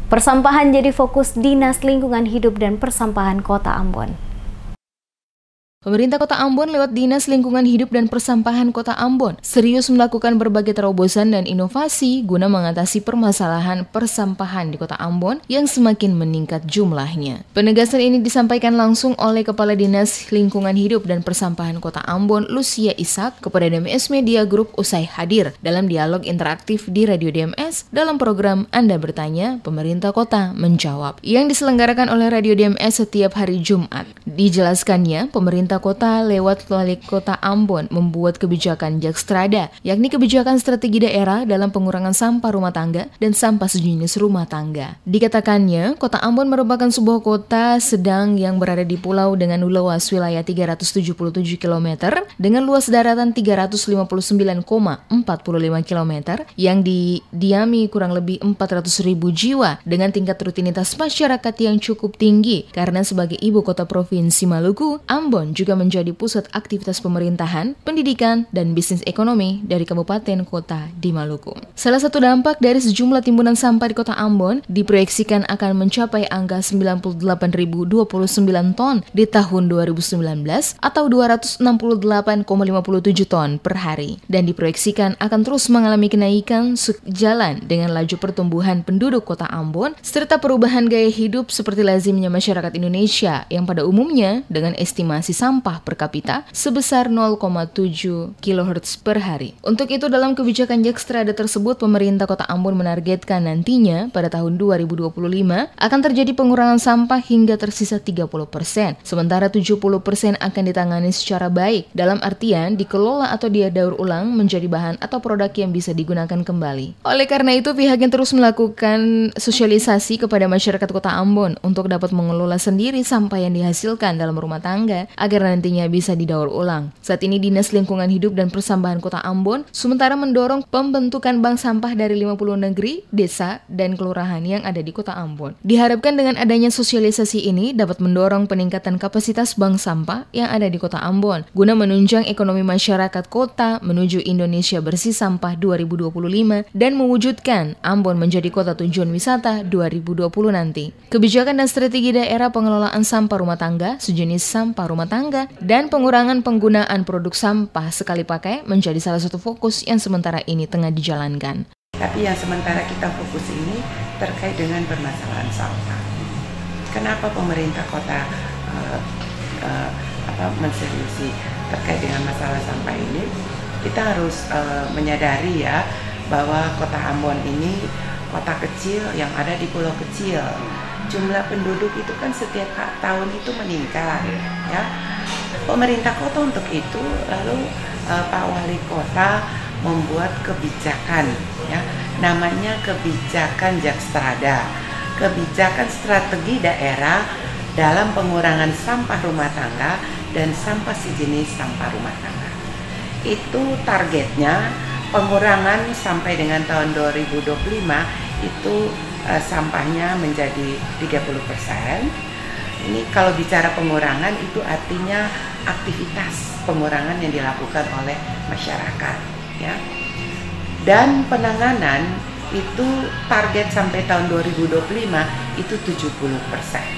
Persampahan jadi fokus Dinas Lingkungan Hidup dan Persampahan Kota Ambon. Pemerintah Kota Ambon lewat Dinas Lingkungan Hidup dan Persampahan Kota Ambon serius melakukan berbagai terobosan dan inovasi guna mengatasi permasalahan persampahan di Kota Ambon yang semakin meningkat jumlahnya. Penegasan ini disampaikan langsung oleh Kepala Dinas Lingkungan Hidup dan Persampahan Kota Ambon, Lucia Ishak, kepada DMS Media Group usai hadir dalam dialog interaktif di Radio DMS dalam program Anda Bertanya, Pemerintah Kota Menjawab, yang diselenggarakan oleh Radio DMS setiap hari Jumat. Dijelaskannya, pemerintah kota lewat Wali Kota Ambon membuat kebijakan Jakstrada, yakni kebijakan strategi daerah dalam pengurangan sampah rumah tangga dan sampah sejenis rumah tangga. Dikatakannya, Kota Ambon merupakan sebuah kota sedang yang berada di pulau dengan luas wilayah 377 km dengan luas daratan 359,45 km yang didiami kurang lebih 400.000 jiwa dengan tingkat rutinitas masyarakat yang cukup tinggi karena sebagai ibu kota Provinsi Maluku, Ambon juga menjadi pusat aktivitas pemerintahan, pendidikan, dan bisnis ekonomi dari kabupaten kota di Maluku. Salah satu dampak dari sejumlah timbunan sampah di Kota Ambon diproyeksikan akan mencapai angka 98.029 ton di tahun 2019 atau 268,57 ton per hari dan diproyeksikan akan terus mengalami kenaikan sejalan dengan laju pertumbuhan penduduk Kota Ambon serta perubahan gaya hidup seperti lazimnya masyarakat Indonesia yang pada umumnya dengan estimasi sampah per kapita sebesar 0,7 kHz per hari. Untuk itu, dalam kebijakan Jakstrada tersebut, pemerintah Kota Ambon menargetkan nantinya pada tahun 2025 akan terjadi pengurangan sampah hingga tersisa 30%, sementara 70% akan ditangani secara baik, dalam artian dikelola atau didaur ulang menjadi bahan atau produk yang bisa digunakan kembali. Oleh karena itu, pihaknya terus melakukan sosialisasi kepada masyarakat Kota Ambon untuk dapat mengelola sendiri sampah yang dihasilkan dalam rumah tangga agar nantinya bisa didaur ulang. Saat ini Dinas Lingkungan Hidup dan Persampahan Kota Ambon sementara mendorong pembentukan bank sampah dari 50 negeri, desa, dan kelurahan yang ada di Kota Ambon. Diharapkan dengan adanya sosialisasi ini dapat mendorong peningkatan kapasitas bank sampah yang ada di Kota Ambon guna menunjang ekonomi masyarakat kota menuju Indonesia Bersih Sampah 2025 dan mewujudkan Ambon menjadi kota tujuan wisata 2020 nanti. Kebijakan dan strategi daerah pengelolaan sampah rumah tangga, sejenis sampah rumah tangga, dan pengurangan penggunaan produk sampah sekali pakai menjadi salah satu fokus yang sementara ini tengah dijalankan. Tapi yang sementara kita fokus ini terkait dengan permasalahan sampah. Kenapa pemerintah kota menseriusi terkait dengan masalah sampah ini? Kita harus menyadari ya bahwa Kota Ambon ini kota kecil yang ada di pulau kecil. Jumlah penduduk itu kan setiap tahun itu meningkat, ya. Pemerintah kota untuk itu lalu Pak Wali Kota membuat kebijakan, ya, namanya kebijakan Jakstrada, kebijakan strategi daerah dalam pengurangan sampah rumah tangga dan sampah sejenis sampah rumah tangga. Itu targetnya pengurangan sampai dengan tahun 2025 itu sampahnya menjadi 30%. Ini kalau bicara pengurangan itu artinya aktivitas pengurangan yang dilakukan oleh masyarakat, ya. Dan penanganan itu target sampai tahun 2025 itu 70%.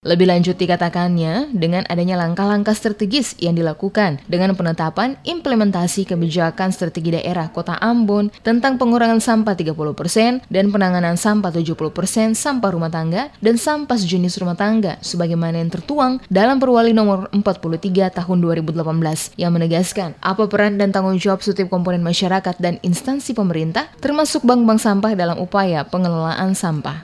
Lebih lanjut dikatakannya, dengan adanya langkah-langkah strategis yang dilakukan dengan penetapan implementasi kebijakan strategi daerah Kota Ambon tentang pengurangan sampah 30% dan penanganan sampah 70% sampah rumah tangga dan sampah sejenis rumah tangga sebagaimana yang tertuang dalam Perwali nomor 43 tahun 2018 yang menegaskan apa peran dan tanggung jawab setiap komponen masyarakat dan instansi pemerintah termasuk bank-bank sampah dalam upaya pengelolaan sampah.